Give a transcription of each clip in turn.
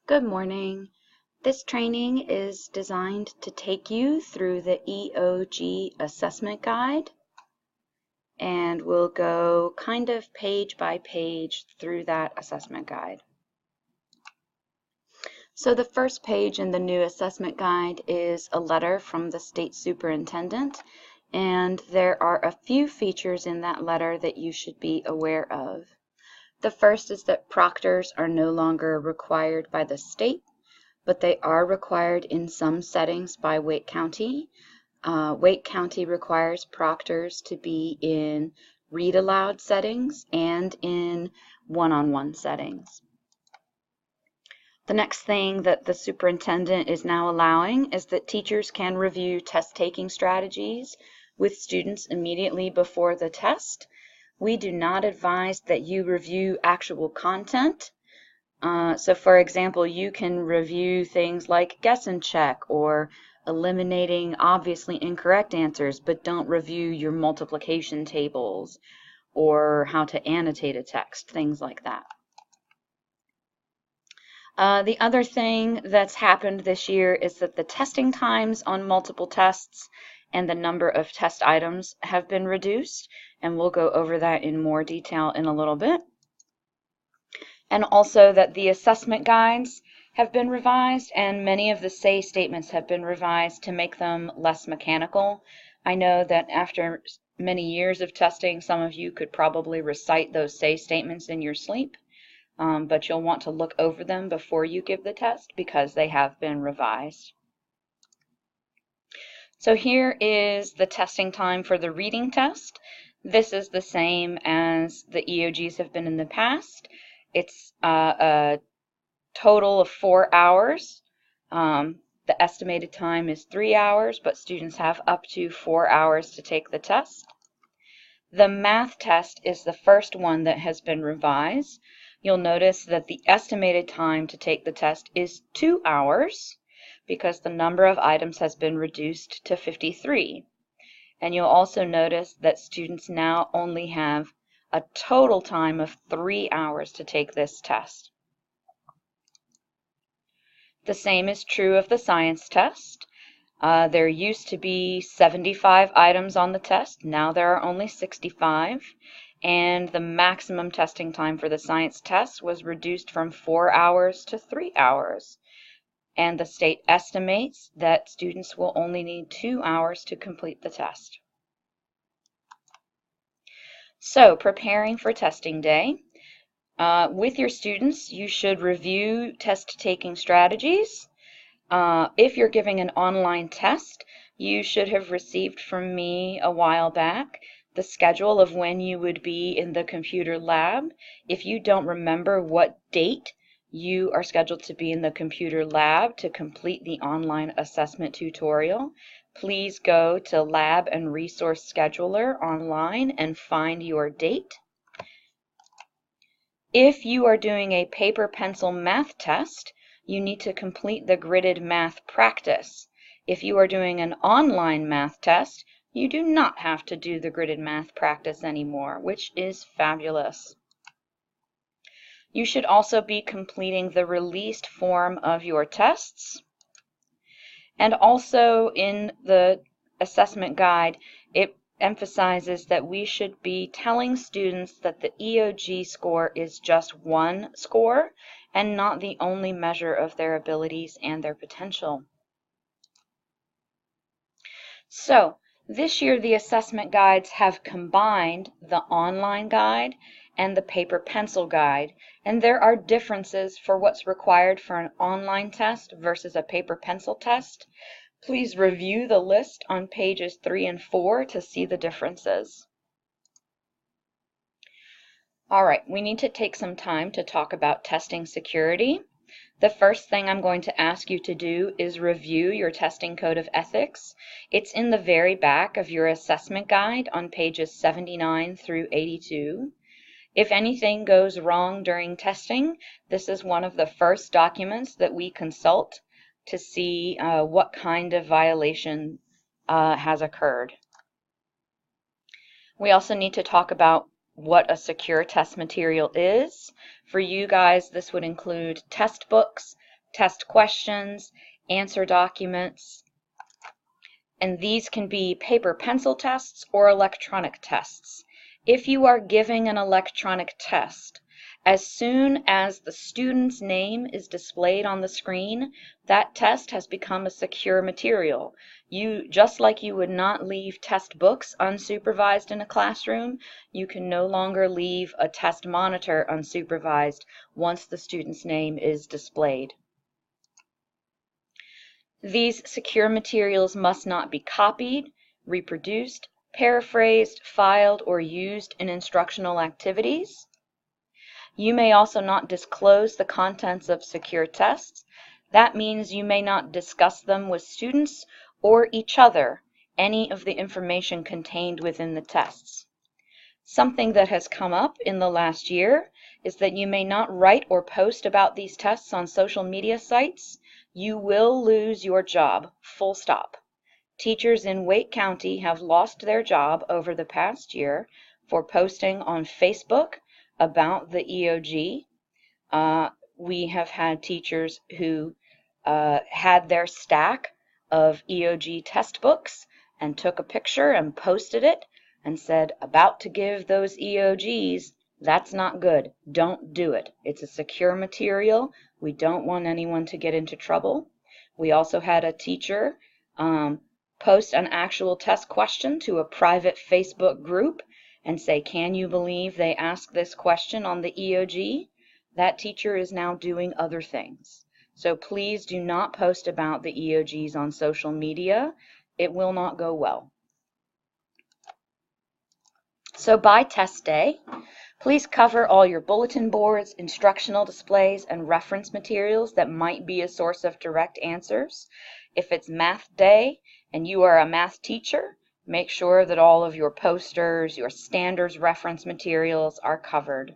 Good morning. This training is designed to take you through the EOG assessment guide, and we'll go kind of page by page through that assessment guide. So the first page in the new assessment guide is a letter from the state superintendent, and there are a few features in that letter that you should be aware of. The first is that proctors are no longer required by the state, but they are required in some settings by Wake County. Wake County requires proctors to be in read aloud settings and in one-on-one settings. The next thing that the superintendent is now allowing is that teachers can review test-taking strategies with students immediately before the test. We do not advise that you review actual content. So for example, you can review things like guess and check or eliminating obviously incorrect answers, but don't review your multiplication tables or how to annotate a text, things like that. The other thing that's happened this year is that the testing times on multiple tests and the number of test items have been reduced, and we'll go over that in more detail in a little bit. And also that the assessment guides have been revised and many of the say statements have been revised to make them less mechanical. I know that after many years of testing, some of you could probably recite those say statements in your sleep, but you'll want to look over them before you give the test because they have been revised. So here is the testing time for the reading test. This is the same as the EOGs have been in the past. It's a total of 4 hours. The estimated time is 3 hours, but students have up to 4 hours to take the test. The math test is the first one that has been revised. You'll notice that the estimated time to take the test is 2 hours because the number of items has been reduced to 53. And you'll also notice that students now only have a total time of 3 hours to take this test. The same is true of the science test. There used to be 75 items on the test. Now there are only 65. And the maximum testing time for the science test was reduced from 4 hours to 3 hours. And the state estimates that students will only need 2 hours to complete the test. So, preparing for testing day. With your students, you should review test-taking strategies. If you're giving an online test, you should have received from me a while back the schedule of when you would be in the computer lab. If you don't remember what date you are scheduled to be in the computer lab to complete the online assessment tutorial, please go to Lab and Resource Scheduler online and find your date. If you are doing a paper pencil math test, you need to complete the gridded math practice. If you are doing an online math test, you do not have to do the gridded math practice anymore, which is fabulous. You should also be completing the released form of your tests. And also in the assessment guide, it emphasizes that we should be telling students that the EOG score is just one score and not the only measure of their abilities and their potential. So, this year the assessment guides have combined the online guide and the paper pencil guide, and there are differences for what's required for an online test versus a paper pencil test. Please review the list on pages 3 and 4 to see the differences. All right, we need to take some time to talk about testing security. The first thing I'm going to ask you to do is review your testing code of ethics. It's in the very back of your assessment guide on pages 79 through 82. If anything goes wrong during testing, this is one of the first documents that we consult to see what kind of violation has occurred. We also need to talk about what a secure test material is. For you guys, this would include test books, test questions, answer documents, and these can be paper pencil tests or electronic tests. If you are giving an electronic test, as soon as the student's name is displayed on the screen, that test has become a secure material. Just like you would not leave test books unsupervised in a classroom, you can no longer leave a test monitor unsupervised once the student's name is displayed. These secure materials must not be copied, reproduced, paraphrased, filed, or used in instructional activities. You may also not disclose the contents of secure tests. That means you may not discuss them with students or each other, any of the information contained within the tests. Something that has come up in the last year is that you may not write or post about these tests on social media sites. You will lose your job, full stop. Teachers in Wake County have lost their job over the past year for posting on Facebook about the EOG. We have had teachers who had their stack of EOG test books and took a picture and posted it and said, about to give those EOGs, that's not good. Don't do it. It's a secure material. We don't want anyone to get into trouble. We also had a teacher post an actual test question to a private Facebook group and say, can you believe they asked this question on the EOG? That teacher is now doing other things. So please do not post about the EOGs on social media. It will not go well. So by test day, please cover all your bulletin boards, instructional displays, and reference materials that might be a source of direct answers. If it's math day and you are a math teacher, make sure that all of your posters, your standards reference materials are covered.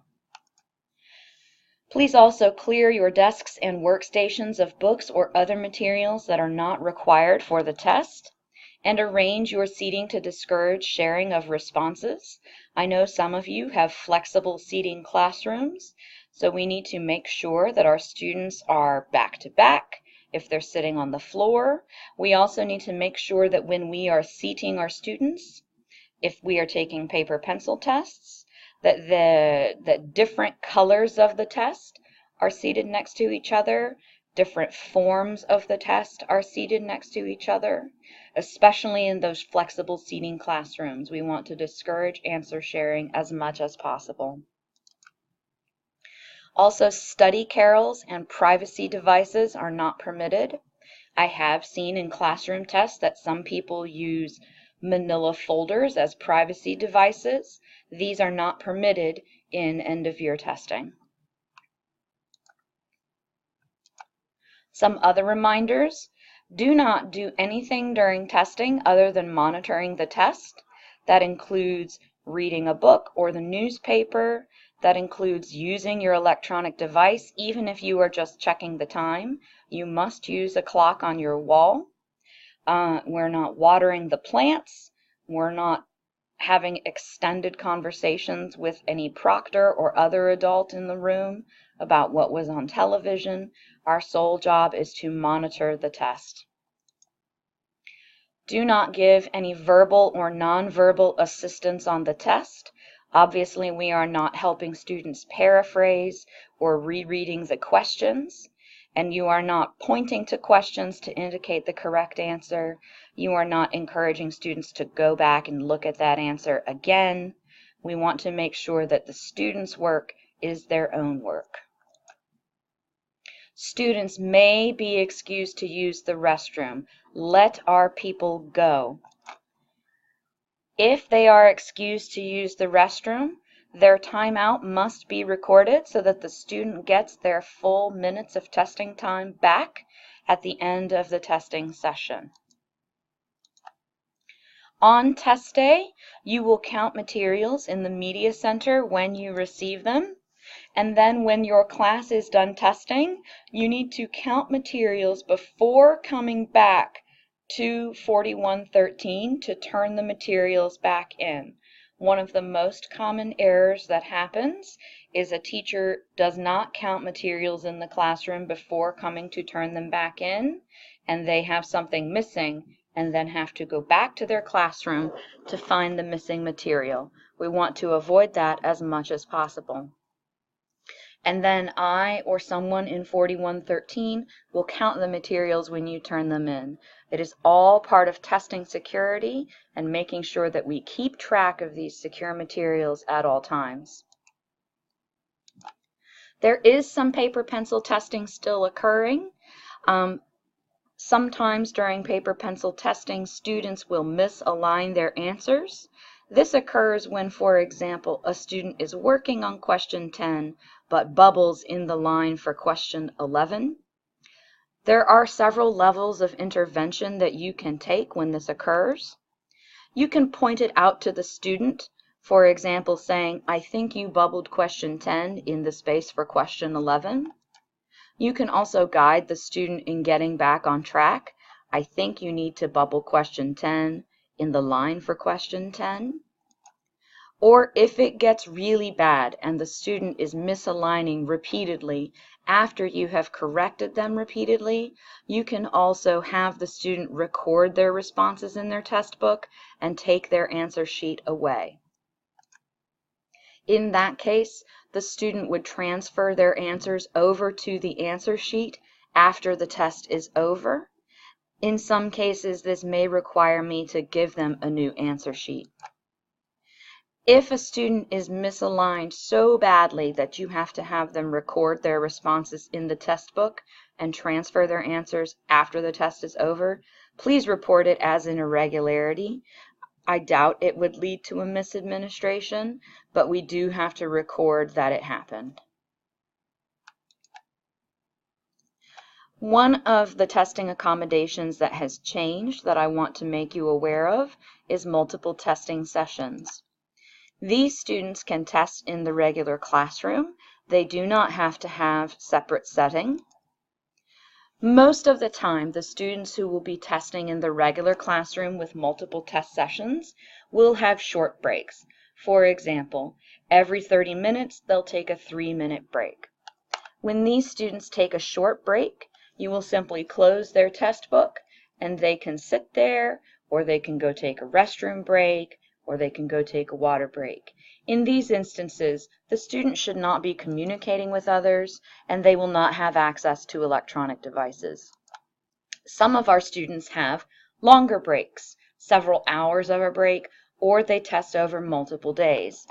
Please also clear your desks and workstations of books or other materials that are not required for the test, and arrange your seating to discourage sharing of responses. I know some of you have flexible seating classrooms, so we need to make sure that our students are back to back. If they're sitting on the floor, we also need to make sure that when we are seating our students, if we are taking paper pencil tests, that the different colors of the test are seated next to each other, different forms of the test are seated next to each other, especially in those flexible seating classrooms. We want to discourage answer sharing as much as possible. Also, study carrels and privacy devices are not permitted. I have seen in classroom tests that some people use manila folders as privacy devices. These are not permitted in end-of-year testing. Some other reminders: do not do anything during testing other than monitoring the test. That includes reading a book or the newspaper. That includes using your electronic device, even if you are just checking the time. You must use a clock on your wall. We're not watering the plants. We're not having extended conversations with any proctor or other adult in the room about what was on television. Our sole job is to monitor the test. Do not give any verbal or nonverbal assistance on the test. Obviously, we are not helping students paraphrase or rereading the questions, and you are not pointing to questions to indicate the correct answer. You are not encouraging students to go back and look at that answer again. We want to make sure that the students' work is their own work. Students may be excused to use the restroom. Let our people go. If they are excused to use the restroom, their timeout must be recorded so that the student gets their full minutes of testing time back at the end of the testing session. On test day, you will count materials in the media center when you receive them. And then when your class is done testing, you need to count materials before coming back to 4113 to turn the materials back in. One of the most common errors that happens is a teacher does not count materials in the classroom before coming to turn them back in, and they have something missing and then have to go back to their classroom to find the missing material. We want to avoid that as much as possible. And then I or someone in 4113 will count the materials when you turn them in. It is all part of testing security and making sure that we keep track of these secure materials at all times. There is some paper pencil testing still occurring. Sometimes during paper pencil testing, students will misalign their answers. This occurs when, for example, a student is working on question 10 but bubbles in the line for question 11. There are several levels of intervention that you can take when this occurs. You can point it out to the student, for example, saying, "I think you bubbled question 10 in the space for question 11. You can also guide the student in getting back on track. "I think you need to bubble question 10 in the line for question 10. Or if it gets really bad and the student is misaligning repeatedly after you have corrected them repeatedly, you can also have the student record their responses in their test book and take their answer sheet away. In that case, the student would transfer their answers over to the answer sheet after the test is over. In some cases, this may require me to give them a new answer sheet. If a student is misaligned so badly that you have to have them record their responses in the test book and transfer their answers after the test is over, please report it as an irregularity. I doubt it would lead to a misadministration, but we do have to record that it happened. One of the testing accommodations that has changed that I want to make you aware of is multiple testing sessions. These students can test in the regular classroom. They do not have to have separate setting. Most of the time, the students who will be testing in the regular classroom with multiple test sessions will have short breaks. For example, every 30 minutes, they'll take a 3-minute break. When these students take a short break, you will simply close their test book and they can sit there, or they can go take a restroom break, or they can go take a water break. In these instances, the student should not be communicating with others, and they will not have access to electronic devices. Some of our students have longer breaks, several hours of a break, or they test over multiple days.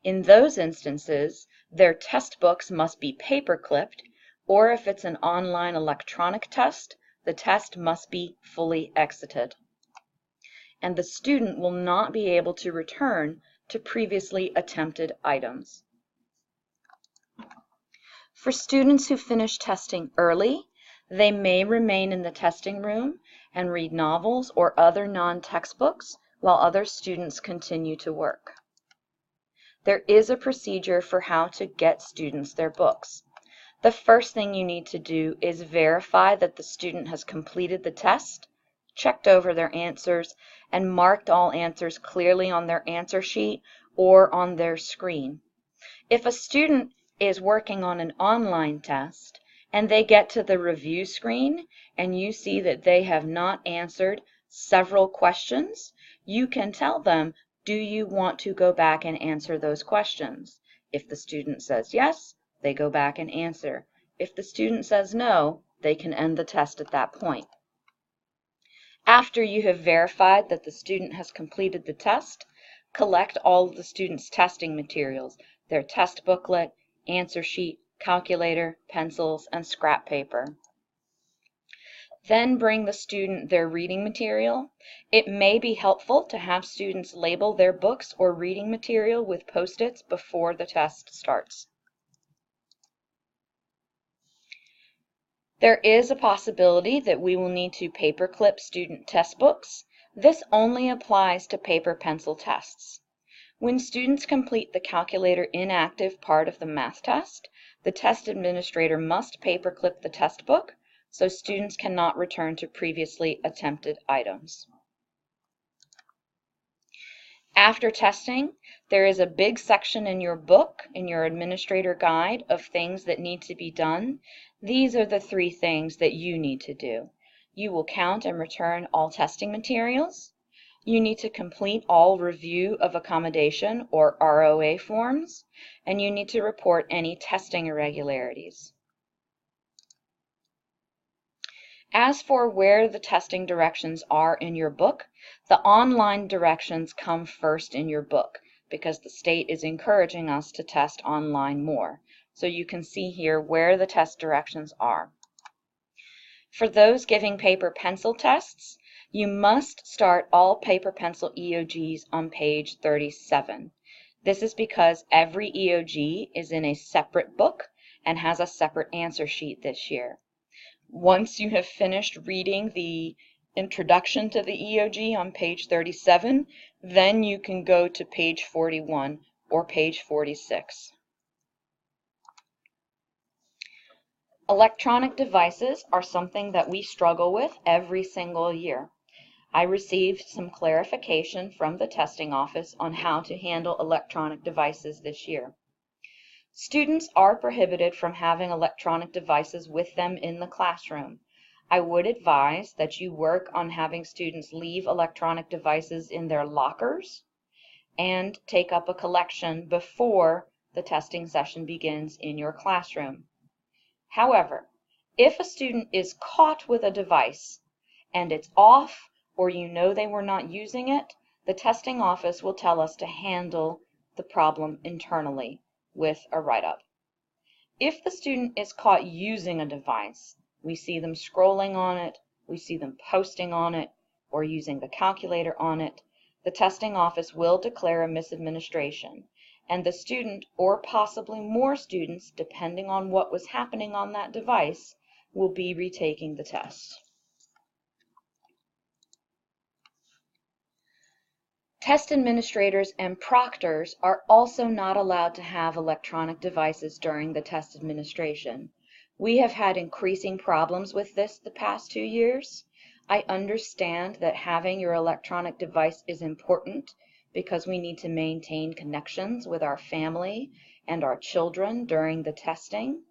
In those instances, their test books must be paper clipped, or if it's an online electronic test, the test must be fully exited. And the student will not be able to return to previously attempted items. For students who finish testing early, they may remain in the testing room and read novels or other non-textbooks while other students continue to work. There is a procedure for how to get students their books. The first thing you need to do is verify that the student has completed the test, checked over their answers, and marked all answers clearly on their answer sheet or on their screen. If a student is working on an online test and they get to the review screen and you see that they have not answered several questions, you can tell them, do you want to go back and answer those questions? If the student says yes, they go back and answer. If the student says no, they can end the test at that point. After you have verified that the student has completed the test, collect all of the student's testing materials, their test booklet, answer sheet, calculator, pencils, and scrap paper. Then bring the student their reading material. It may be helpful to have students label their books or reading material with Post-its before the test starts. There is a possibility that we will need to paperclip student test books. This only applies to paper pencil tests. When students complete the calculator inactive part of the math test, the test administrator must paperclip the test book so students cannot return to previously attempted items. After testing, there is a big section in your book, in your administrator guide, of things that need to be done. These are the 3 things that you need to do. You will count and return all testing materials. You need to complete all review of accommodation or ROA forms, and you need to report any testing irregularities. As for where the testing directions are in your book, the online directions come first in your book because the state is encouraging us to test online more. So you can see here where the test directions are. For those giving paper pencil tests, you must start all paper pencil EOGs on page 37. This is because every EOG is in a separate book and has a separate answer sheet this year. Once you have finished reading the introduction to the EOG on page 37, then you can go to page 41 or page 46. Electronic devices are something that we struggle with every single year. I received some clarification from the testing office on how to handle electronic devices this year. Students are prohibited from having electronic devices with them in the classroom. I would advise that you work on having students leave electronic devices in their lockers and take up a collection before the testing session begins in your classroom. However, if a student is caught with a device and it's off or you know they were not using it, the testing office will tell us to handle the problem internally with a write-up. If the student is caught using a device, we see them scrolling on it, we see them posting on it, or using the calculator on it, the testing office will declare a misadministration, and the student, or possibly more students, depending on what was happening on that device, will be retaking the test. Test administrators and proctors are also not allowed to have electronic devices during the test administration. We have had increasing problems with this the past 2 years. I understand that having your electronic device is important because we need to maintain connections with our family and our children during the testing.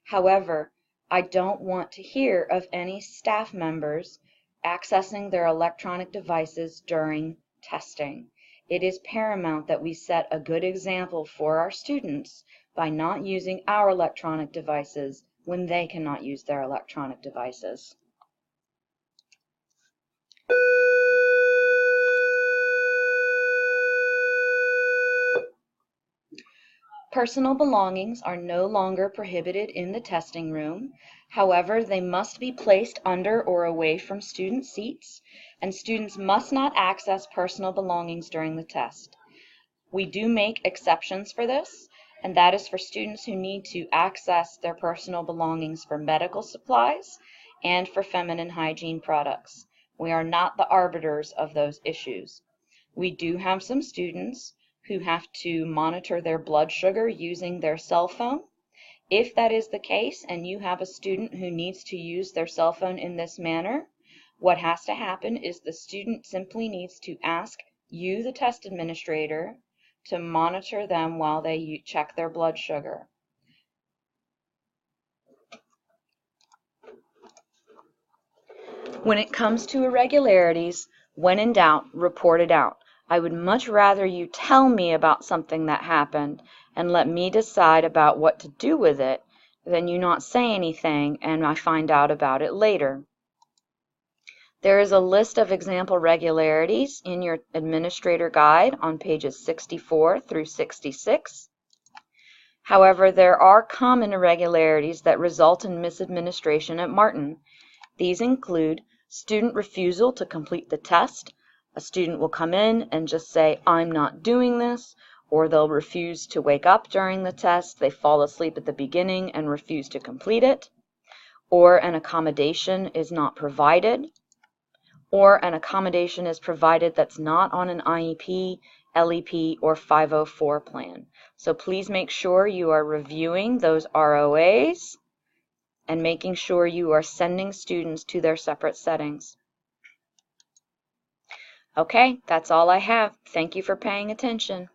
However, I don't want to hear of any staff members accessing their electronic devices during testing. It is paramount that we set a good example for our students by not using our electronic devices when they cannot use their electronic devices. Personal belongings are no longer prohibited in the testing room. However, they must be placed under or away from student seats, and students must not access personal belongings during the test. We do make exceptions for this, and that is for students who need to access their personal belongings for medical supplies and for feminine hygiene products. We are not the arbiters of those issues. We do have some students who have to monitor their blood sugar using their cell phone. If that is the case and you have a student who needs to use their cell phone in this manner, what has to happen is the student simply needs to ask you, the test administrator, to monitor them while they check their blood sugar. When it comes to irregularities, when in doubt, report it out. I would much rather you tell me about something that happened and let me decide about what to do with it than you not say anything and I find out about it later. There is a list of example irregularities in your administrator guide on pages 64 through 66. However, there are common irregularities that result in misadministration at Martin. These include student refusal to complete the test. A student will come in and just say, "I'm not doing this," or they'll refuse to wake up during the test. They fall asleep at the beginning and refuse to complete it. Or an accommodation is not provided. Or an accommodation is provided that's not on an IEP, LEP, or 504 plan. So please make sure you are reviewing those ROAs and making sure you are sending students to their separate settings. Okay, that's all I have. Thank you for paying attention.